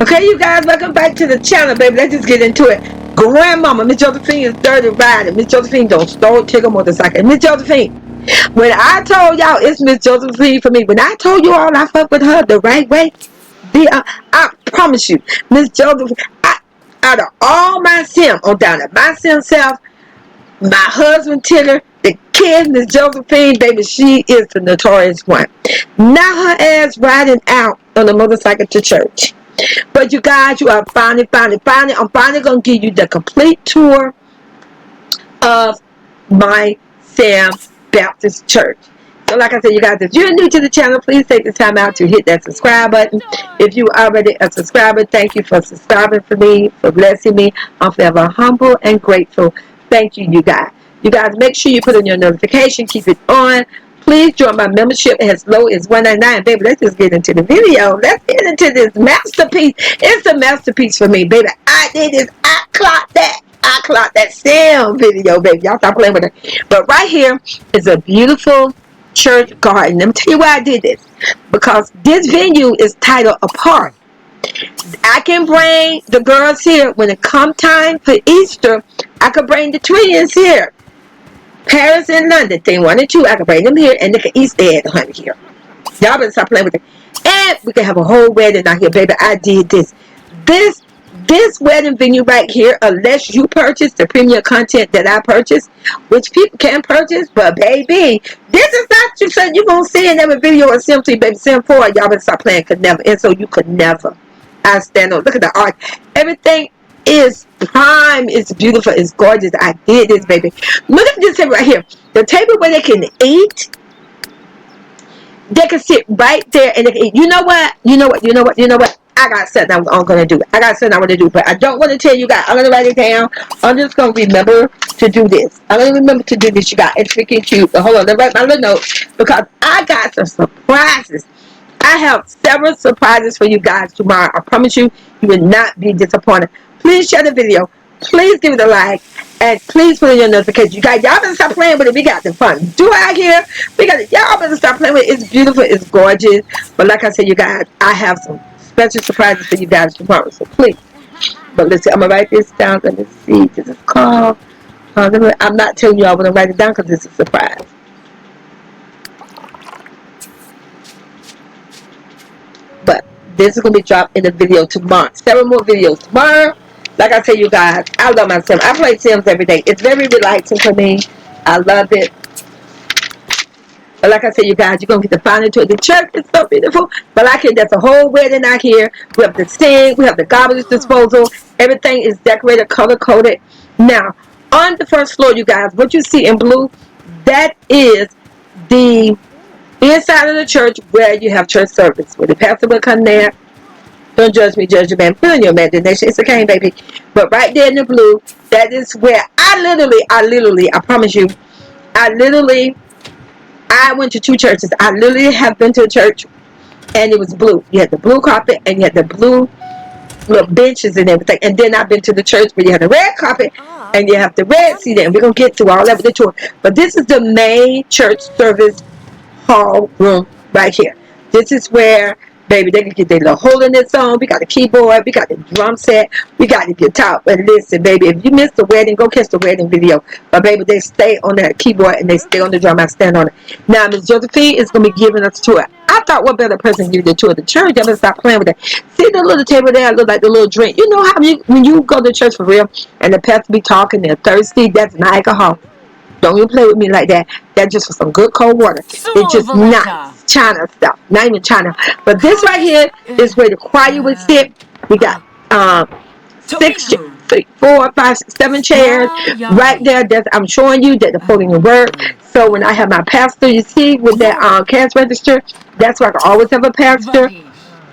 Okay, you guys, welcome back to the channel, baby. Let's just get into it. Grandmama, Miss Josephine is dirty riding. Miss Josephine don't stole tickle motorcycle. Miss Josephine, when I told y'all it's Miss Josephine for me, when I told you all I fuck with her the right way, I promise you, Miss Josephine, out of all my sim on down at my sim self, my husband Tigger, the kid, Miss Josephine, baby, she is the notorious one. Now her ass riding out on a motorcycle to church. But you guys, you are finally, I'm finally going to give you the complete tour of my Sam Baptist Church. So like I said, you guys, if you're new to the channel, please take the time out to hit that subscribe button. If you are already a subscriber, thank you for subscribing for me, for blessing me. I'm forever humble and grateful. Thank you, you guys. You guys, make sure you put in your notification, keep it on. Please join my membership as low as $1.99. Baby, let's just get into the video. Let's get into this masterpiece. It's a masterpiece for me, baby. I did this. I clocked that. I clocked that Sam video, baby. Y'all stop playing with it. But right here is a beautiful church garden. Let me tell you why I did this. Because this venue is titled Apart. I can bring the girls here when it come time for Easter. I could bring the twins here. Paris and London, thing 1 and 2, I can bring them here and they can Easter egg hunt here. Y'all better stop playing with it. And we can have a whole wedding out here, baby. I did this. This wedding venue right here, unless you purchase the premium content that I purchased, which people can purchase, but baby, this is not you said you're going to see in every video or simply, baby, Sim 4, y'all better stop playing, could never. And so you could never. I stand on, look at the art. Everything is prime, it's beautiful, it's gorgeous. I did this, baby. Look at this table right here. The table where they can eat. They can sit right there and they can eat. You know what? I got something I'm going to do. I got something I want to do, but I don't want to tell you guys. I'm going to write it down. I'm just going to remember to do this. I'm going to remember to do this, you guys. It's freaking cute. But hold on, let me write my little note because I got some surprises. I have several surprises for you guys tomorrow. I promise you, you will not be disappointed. Please share the video. Please give it a like. And please put in your notifications. You guys, y'all better stop playing with it. We got the fun. Do out here. We got it. Y'all better stop playing with it. It's beautiful. It's gorgeous. But like I said, you guys, I have some special surprises for you guys tomorrow. So please. But listen, I'm going to write this down. Let me see. This is called. I'm not telling you all when I write it down because it's a surprise. But this is going to be dropped in the video tomorrow. 7 more videos tomorrow. Like I tell you guys, I love my Sims. I play Sims every day. It's very relaxing for me. I love it. But like I said, you guys, you're going to get the final tour. The church is so beautiful. But like it, there's a whole wedding out here. We have the sink. We have the garbage disposal. Everything is decorated, color-coded. Now, on the first floor, you guys, what you see in blue, that is the inside of the church where you have church service. Where the pastor will come there. Don't judge me, judge your man. Feel in your imagination. It's okay, baby. But right there in the blue, that is where I literally, I promise you, I went to 2 churches. I literally have been to a church and it was blue. You had the blue carpet and you had the blue little benches and everything. And then I've been to the church where you have the red carpet and you have the red seat. And we're going to get to all that with the tour. But this is the main church service hall room right here. This is where, baby, they can get their little holiness on. We got the keyboard. We got the drum set. We got the guitar. But listen, baby, if you missed the wedding, go catch the wedding video. But, baby, they stay on that keyboard and they stay on the drum. I stand on it. Now, Miss Josephine is going to be giving us a tour. I thought what better person to give the tour of the church? I'm going to stop playing with that. See the little table there? Look like the little drink. You know how when you go to church for real and the pastor be talking, they're thirsty? That's not alcohol. Don't even play with me like that. That's just for some good cold water. It's just not China stuff. Not even China. But this right here is where the choir would sit. We got 6, 4, 5, 7 chairs right there. I'm showing you that the podium will work. So when I have my pastor, you see, with that cash register, that's why I can always have a pastor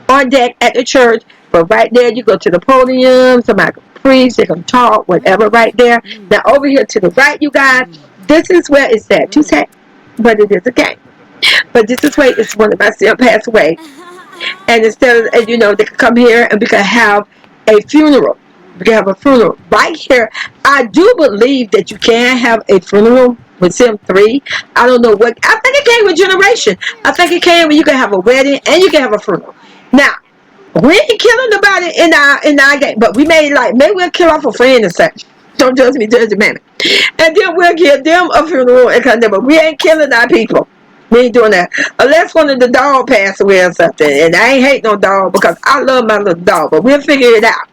on deck at the church. But right there, you go to the podium. Somebody can preach. They can talk. Whatever right there. Now over here to the right, you guys. This is where it's at. You say, but it is a game. But this is where it's one of my still passed away. And instead of, you know, they could come here and we could have a funeral. We can have a funeral right here. I do believe that you can have a funeral with Sim 3. I don't know what. I think it came with Generation. I think it came when you can have a wedding and you can have a funeral. Now, We ain't killing nobody in our game, but we may like maybe we'll kill off a friend and such. Don't judge me, judge the man. And then we'll give them a funeral and kind of, but we ain't killing our people. We ain't doing that. Unless one of the dog passed away or something. And I ain't hate no dog because I love my little dog, but we'll figure it out.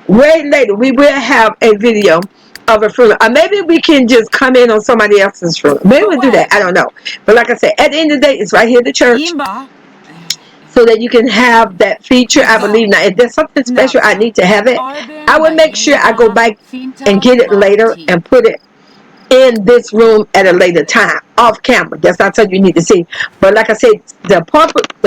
Way later, we will have a video of a funeral. Or maybe we can just come in on somebody else's funeral. Maybe we'll do that. I don't know. But like I said, at the end of the day, it's right here at the church. So that you can have that feature. I believe now, if there's something special, I need to have it. I will make sure I go back and get it later and put it in this room at a later time, off camera. That's not something you need to see. But like I said, the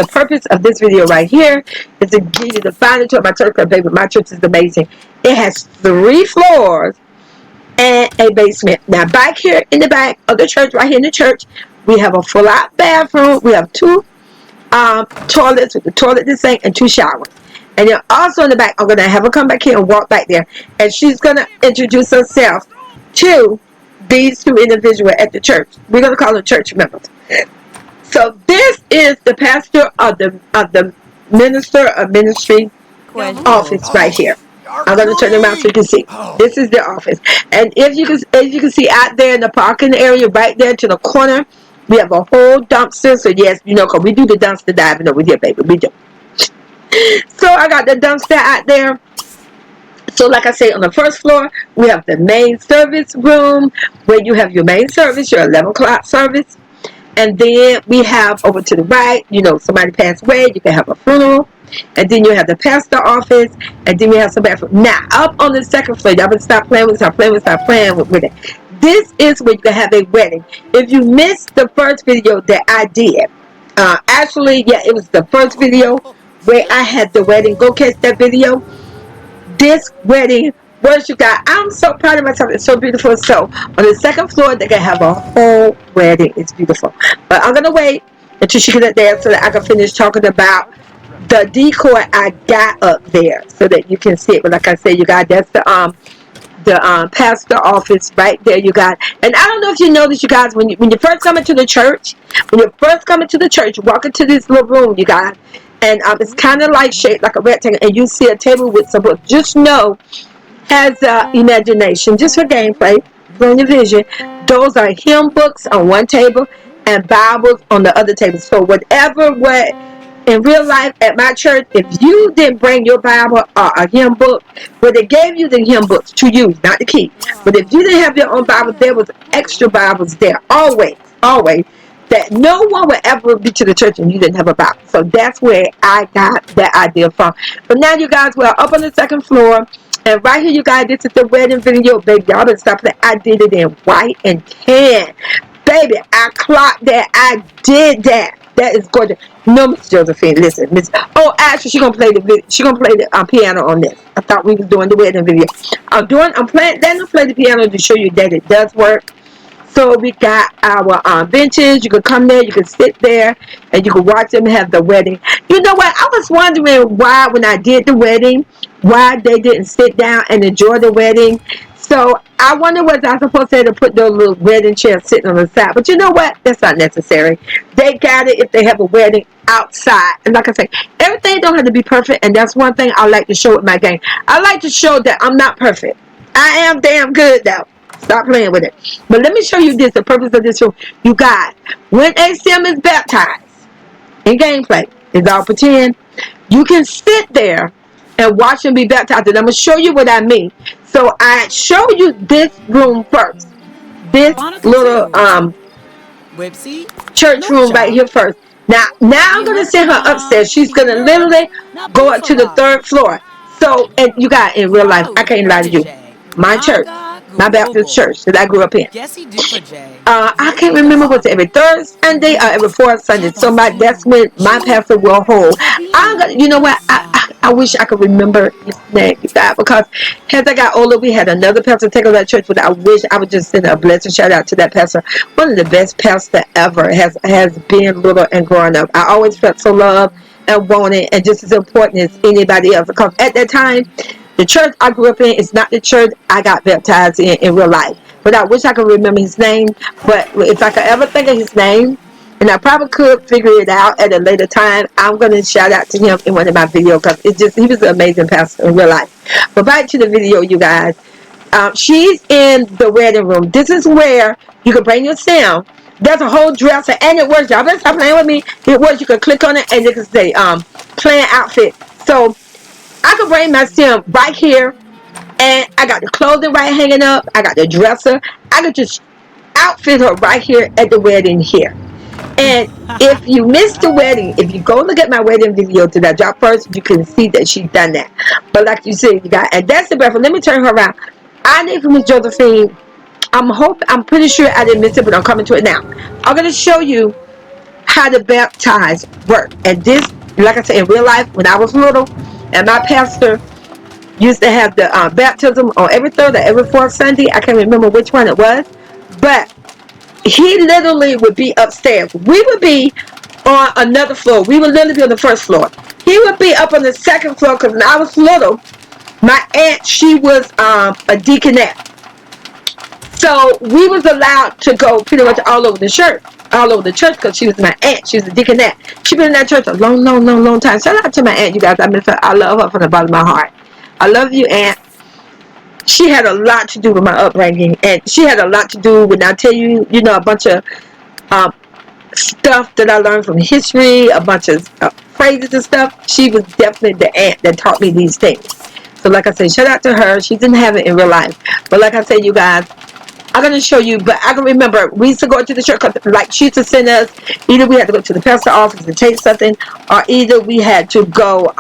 purpose of this video right here is to give you the final tour of my church. Because baby, my church is amazing. It has 3 floors and a basement. Now back here in the back of the church, right here in the church, we have a full out bathroom. We have 2 toilets with the toilet, the sink, and 2 showers. And then also in the back, I'm gonna have her come back here and walk back there, and she's gonna introduce herself to these 2 individuals at the church. We're gonna call them church members. So this is the pastor of the minister of ministry office right here. I'm gonna turn around so you can see. This is the office, and as you can see out there in the parking area, right there to the corner, we have a whole dumpster. So yes, you know, cause we do the dumpster diving over here, baby. We do. So I got the dumpster out there. So like I say, on the first floor, we have the main service room where you have your main service, your 11 o'clock service. And then we have over to the right, you know, somebody passed away, you can have a funeral. And then you have the pastor office. And then we have some bathroom. Now, up on the second floor, y'all better stop playing with it. This is where you can have a wedding. If you missed the first video that I did, actually, yeah, it was the first video where I had the wedding. Go catch that video. This wedding, worship God. I'm so proud of myself. It's so beautiful. So on the second floor, they can have a whole wedding. It's beautiful. But I'm gonna wait until she gets there so that I can finish talking about the decor I got up there, so that you can see it. But like I said, you got that's the pastor office right there. You got, and I don't know if you notice, you guys, when you first come into the church, walk into this little room, you guys. And it's kind of like shaped like a rectangle, and you see a table with some books. Just know, has imagination, just for gameplay, bring your vision. Those are hymn books on one table and Bibles on the other table. So whatever in real life at my church, if you didn't bring your Bible or a hymn book, well, they gave you the hymn books to use, not to keep. But if you didn't have your own Bible, there was extra Bibles there, always. That no one would ever be to the church and you didn't have a Bible. So that's where I got that idea from. But now you guys, we're up on the second floor. And right here, you guys, this is the wedding video. Baby, y'all better stop that. I did it in white and tan. Baby, I clocked that. I did that. That is gorgeous. No, Miss Josephine, listen. Actually, she's going to play the piano on this. I thought we was doing the wedding video. I'm playing the piano to show you that it does work. So we got our benches. You can come there, you can sit there, and you can watch them have the wedding. You know what? I was wondering why, when I did the wedding, why they didn't sit down and enjoy the wedding. So I wonder, was I supposed to put those little wedding chairs sitting on the side? But you know what? That's not necessary. They got it if they have a wedding outside. And like I say, everything don't have to be perfect. And that's one thing I like to show with my game. I like to show that I'm not perfect. I am damn good though. Stop playing with it. But let me show you this, the purpose of this show. You guys, when ACM is baptized in gameplay, it's all pretend, you can sit there and watch him be baptized. And I'm going to show you what I mean. So I show you this room first. This little church room right here first. Now I'm going to send her upstairs. She's going to literally go up to the 3rd floor. So, and you got, in real life, I can't lie to you. My church, my Baptist church that I grew up in. I can't remember what's every third Sunday or every fourth Sunday. So that's when my pastor will hold. You know what? I wish I could remember his name, because as I got older, we had another pastor take over that church. But I wish I would just send a blessing shout out to that pastor. One of the best pastors ever has been little and growing up. I always felt so loved and wanted, and just as important as anybody else. Because at that time, the church I grew up in is not the church I got baptized in real life. But I wish I could remember his name. But if I could ever think of his name, And I probably could figure it out at a later time. I'm going to shout out to him in one of my videos because it's just, he was an amazing pastor in real life. But back to the video, you guys. She's in the wedding room. This is where you can bring your sound. There's a whole dresser and it works. Y'all better stop playing with me. It works. You can click on it and you can say playing outfit. So I can bring my sim right here, and I got the clothing right hanging up. I got the dresser. I could just outfit her right here at the wedding here. And if you missed the wedding, if you go look at my wedding video that I dropped first, you can see that she's done that. But like you said, you got, and that's the breakfast. Let me turn her around. I need for Miss Josephine. I'm pretty sure I didn't miss it, but I'm coming to it now. I'm gonna show you how to baptize work. And this, like I said, in real life, when I was little, and my pastor used to have the baptism on every third or every fourth Sunday. I can't remember which one it was, but he literally would be upstairs. We would be on another floor. We would literally be on the first floor. He would be up on the second floor because when I was little, my aunt, she was a deaconess. So we was allowed to go pretty much all over the church because she was my aunt. She was a deaconess. She been in that church a long time. Shout out to my aunt, you guys. I miss her. I love her from the bottom of my heart. I love you, aunt. She had a lot to do with my upbringing, and she had a lot to do with, I tell you, a bunch of stuff that I learned from history, a bunch of phrases and stuff. She was definitely the aunt that taught me these things. So like I said, shout out to her. She didn't have it in real life, but like I said, you guys, I'm going to show you. But I can remember we used to go to the church, like she used to send us, either we had to go to the pastor's office and take something, or either we had to go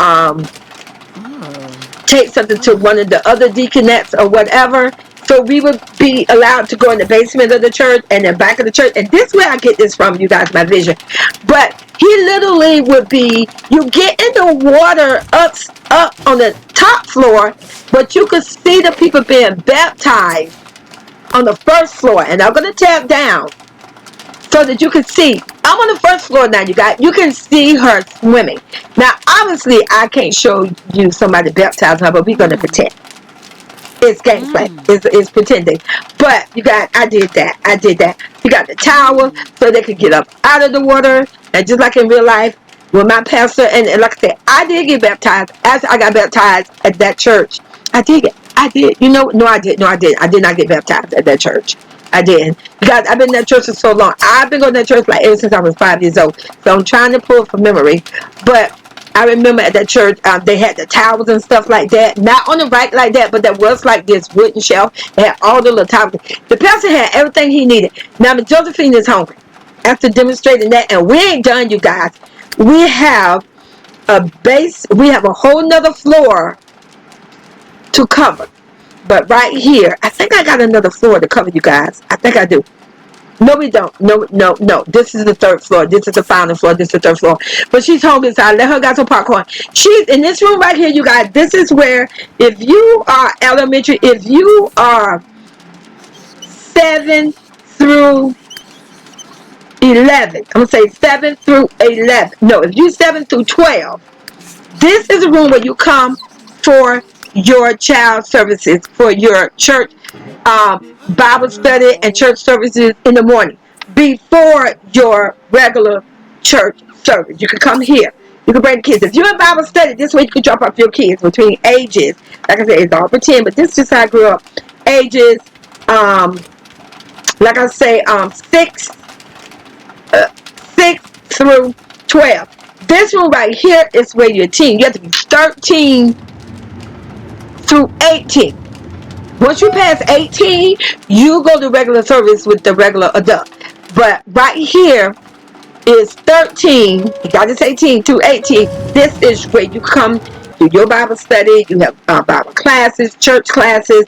take something to one of the other deaconettes or whatever. So we would be allowed to go in the basement of the church and the back of the church. And this is where I get this from, you guys, my vision. But he literally would be, you get in the water up on the top floor, but you could see the people being baptized on the first floor. And I'm going to tap down so that you can see. I'm on the first floor now, you guys. You can see her swimming. Now, obviously, I can't show you somebody baptizing her, but we're going to pretend. It's gameplay. It's pretending. But you guys, I did that. You got the towel so they could get up out of the water. And just like in real life, with my pastor, and like I said, I did get baptized. After I got baptized at that church, I did. No, I did not get baptized at that church. I didn't. Because I've been in that church for so long. I've been going to that church like ever since I was 5 years old. So I'm trying to pull from memory. But I remember at that church, they had the towels and stuff like that. Not on the right like that, but that was like this wooden shelf. It had all the little towels. The pastor had everything he needed. Now, Miss Josephine is hungry. After demonstrating that, and we ain't done, you guys. We have a base. We have a whole nother floor to cover. But right here, I think I got another floor to cover, you guys. I think I do. No, we don't. No. This is the third floor. This is the final floor. This is the third floor. But she's hungry, so I let her get some popcorn. She's in this room right here, you guys. This is where, if you are elementary, if you are 7 through 11, I'm going to say 7 through 11. No, if you 7 through 12, this is a room where you come for your child services, for your church Bible study and church services in the morning before your regular church service. You can come here. You can bring kids. If you're in Bible study, this way you can drop off your kids between ages. Like I said, it's all pretend, but this is just how I grew up. Ages, like I say, 6 through 12. This one right here is where you're a teen. You have to be 13 through 18. Once you pass 18, you go to regular service with the regular adult. But right here is 13, you got this 18 to 18. This is where you come to your Bible study. You have Bible classes, church classes,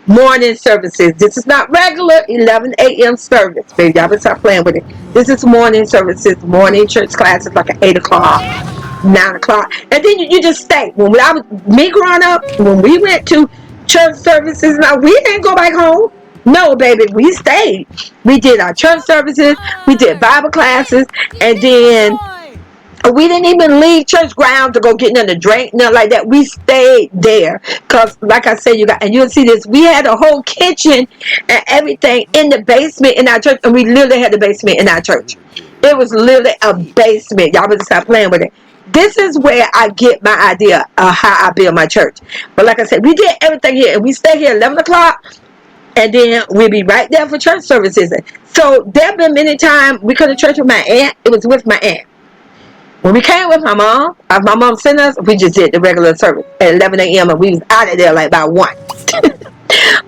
morning services. This is not regular 11 a.m. service, baby. I would stop playing with it. This is morning services, morning church classes like at 8 o'clock. 9 o'clock, and then you just stay. When I was me growing up, when we went to church services, now we didn't go back home. No, baby, we stayed. We did our church services, we did Bible classes, and then we didn't even leave church ground to go get nothing to drink, nothing like that. We stayed there, cause like I said, and you'll see this. We had a whole kitchen and everything in the basement in our church, and we literally had the basement in our church. It was literally a basement. Y'all better stop playing with it. This is where I get my idea of how I build my church. But like I said, we did everything here, and we stay here 11 o'clock, and then we'll be right there for church services. So there have been many times we come to church with my aunt. It was with my aunt. When we came with my mom sent us, we just did the regular service at 11 a.m. and we was out of there like about 1.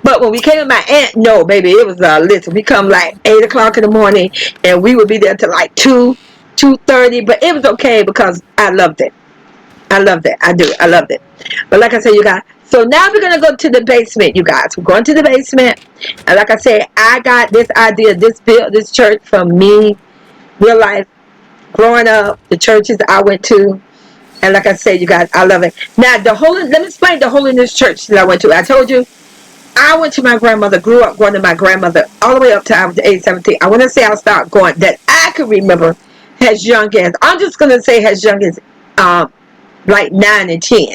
But when we came with my aunt, no, baby, it was listen, we come like 8 o'clock in the morning and we would be there till like 2:30. But it was okay because I loved it. I loved it. I do. I loved it. But like I said, you guys, so now we're going to go to the basement, you guys. We're going to the basement. And like I said, I got this idea, this church from me, real life, growing up, the churches I went to. And like I said, you guys, I love it. Now, let me explain the Holiness Church that I went to. I told you, I went to my grandmother, grew up going to my grandmother all the way up to I was age 17. I want to say I started going that I could remember as young as, I'm just going to say as young as like 9 and 10.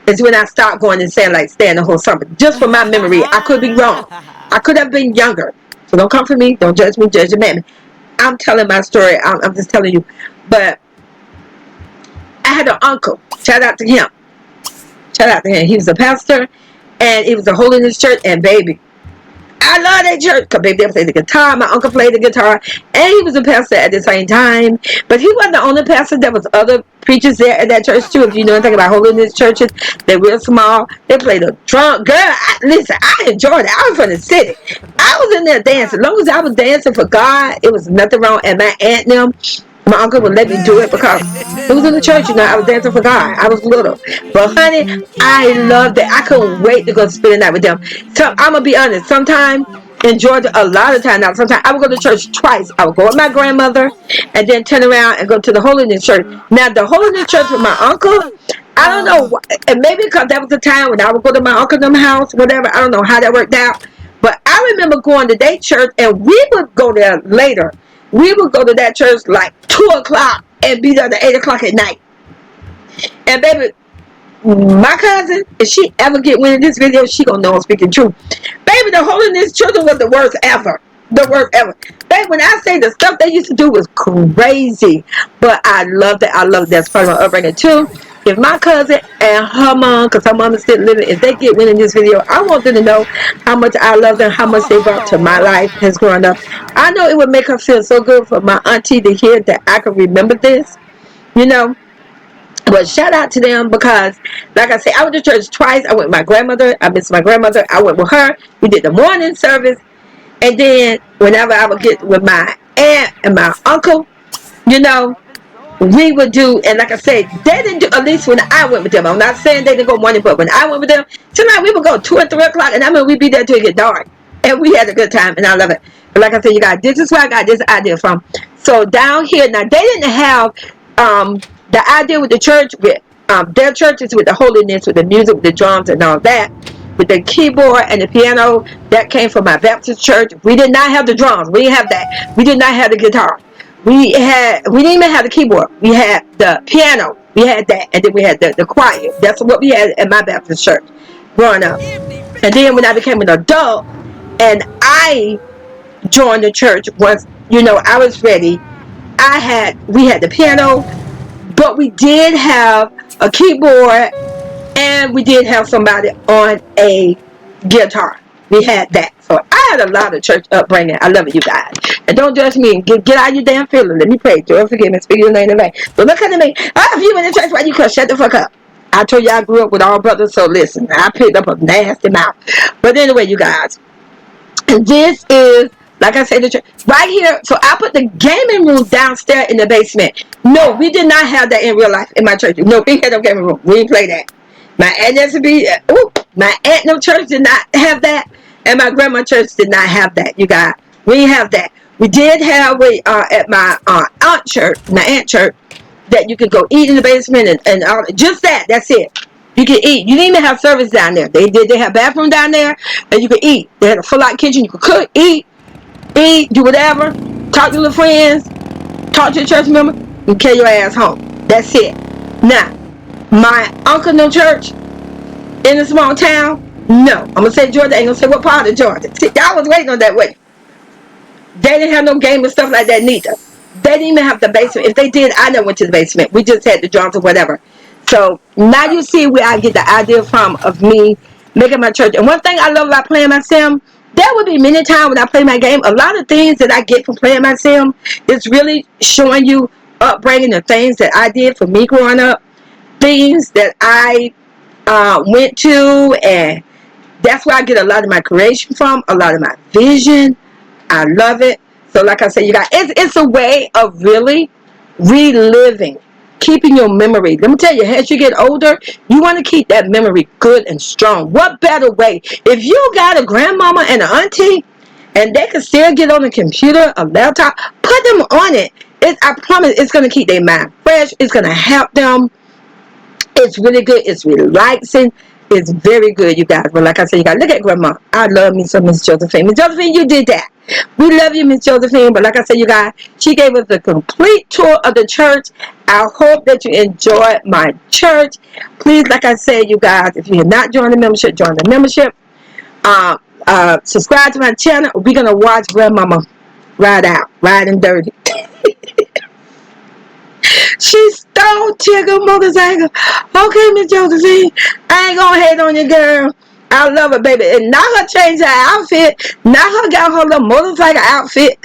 It's when I stopped going and saying like staying the whole summer. Just from my memory, I could be wrong. I could have been younger. So don't come for me. Don't judge me. Judge your man. I'm telling my story. I'm just telling you. But I had an uncle. Shout out to him. Shout out to him. He was a pastor. And it was a Holiness Church. And baby, I love that church. Because baby, they played the guitar. My uncle played the guitar. And he was a pastor at the same time. But he wasn't the only pastor. There was other preachers there at that church too. If you know anything about Holiness churches, they're real small. They played the drum. Girl, listen, I enjoyed it. I was from the city. I was in there dancing. As long as I was dancing for God, it was nothing wrong. And my aunt and them, my uncle would let me do it because it was in the church, you know. I was dancing for God. I was little. But honey, I loved it. I couldn't wait to go spend the night with them. So I'm going to be honest. Sometimes in Georgia, a lot of time now, sometimes I would go to church twice. I would go with my grandmother and then turn around and go to the Holiness Church. Now, the Holiness Church with my uncle, I don't know. And maybe because that was the time when I would go to my uncle's house, whatever. I don't know how that worked out. But I remember going to their church and we would go there later. We would go to that church like 2 o'clock and be there at 8 o'clock at night. And baby, my cousin, if she ever get wind of this video, she gonna know I'm speaking truth. Baby, the Holiness Children was the worst ever. The worst ever. Baby, when I say the stuff they used to do was crazy. But I loved it. I loved it. That's part of my upbringing too. If my cousin and her mom, because her mom is still living, if they get wind in this video, I want them to know how much I love them, how much they brought to my life as growing up. I know it would make her feel so good for my auntie to hear that I can remember this, you know. But shout out to them because, like I said, I went to church twice. I went with my grandmother. I missed my grandmother. I went with her. We did the morning service. And then whenever I would get with my aunt and my uncle, you know, we would do, and like I said, they didn't do, at least when I went with them. I'm not saying they didn't go morning, but when I went with them, tonight we would go 2 and 3 o'clock, and I mean, we'd be there till it get dark. And we had a good time, and I love it. But like I said, you guys, this is where I got this idea from. So down here, now they didn't have the idea with the church, with their churches with the holiness, with the music, with the drums and all that, with the keyboard and the piano, that came from my Baptist church. We did not have the drums. We didn't have that. We did not have the guitar. We didn't even have the keyboard. We had the piano. We had that. And then we had the choir. That's what we had at my Baptist church growing up. And then when I became an adult and I joined the church, once, you know, I was ready, we had the piano, but we did have a keyboard and we did have somebody on a guitar. We had that. So I had a lot of church upbringing. I love it, you guys. And don't judge me. Get out your damn feelings. Let me pray. Lord, forgive me. Speak your name in vain. But look at me. If you in the church, why you cuss? Shut the fuck up. I told you I grew up with all brothers, so listen. I picked up a nasty mouth. But anyway, you guys. And this is, like I said, the church. Right here. So I put the gaming room downstairs in the basement. No, we did not have that in real life in my church. No, we had no gaming room. We didn't play that. My aunt no church did not have that. And my grandma church did not have that, you guys. We didn't have that. We did have at my aunt church, that you could go eat in the basement and all, just that. That's it. You could eat. You didn't even have service down there. They have bathroom down there, and you could eat. They had a full-out kitchen. You could cook, eat, do whatever, talk to your friends, talk to your church member, and carry your ass home. That's it. Now, my uncle no church in a small town. No, I'm gonna say Georgia. I ain't gonna say what part of Georgia. See, y'all was waiting on that way. They didn't have no game and stuff like that neither. They didn't even have the basement. If they did, I never went to the basement. We just had the drums or whatever. So now you see where I get the idea from of me making my church. And one thing I love about playing my sim, there would be many times when I play my game, a lot of things that I get from playing my sim is really showing you upbringing the things that I did for me growing up, things that I went to, and that's where I get a lot of my creation from, a lot of my vision. I love it. So like I said, you guys, it's a way of really reliving, keeping your memory. Let me tell you, as you get older, you want to keep that memory good and strong. What better way? If you got a grandmama and an auntie, and they can still get on a computer, a laptop, put them on it. I promise it's going to keep their mind fresh. It's going to help them. It's really good. It's relaxing. It's very good, you guys. But like I said, you guys, look at Grandma. I love me some Miss Josephine. Miss Josephine, you did that. We love you, Miss Josephine. But like I said, you guys, she gave us a complete tour of the church. I hope that you enjoyed my church. Please, like I said, you guys, if you have not joined the membership, join the membership. Subscribe to my channel. We're going to watch Grandmama ride out, riding dirty. She stole Tigger motorcycle. Okay, Miss Josephine. I ain't gonna hate on you, girl. I love her, baby. And now her change her outfit. Now her got her little motorcycle outfit.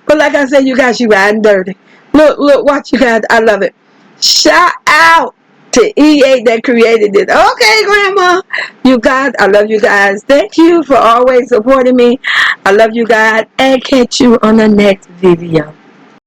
But like I said, you guys, she riding dirty. Look, watch you guys. I love it. Shout out to EA that created it. Okay, Grandma. You guys, I love you guys. Thank you for always supporting me. I love you guys. And catch you on the next video.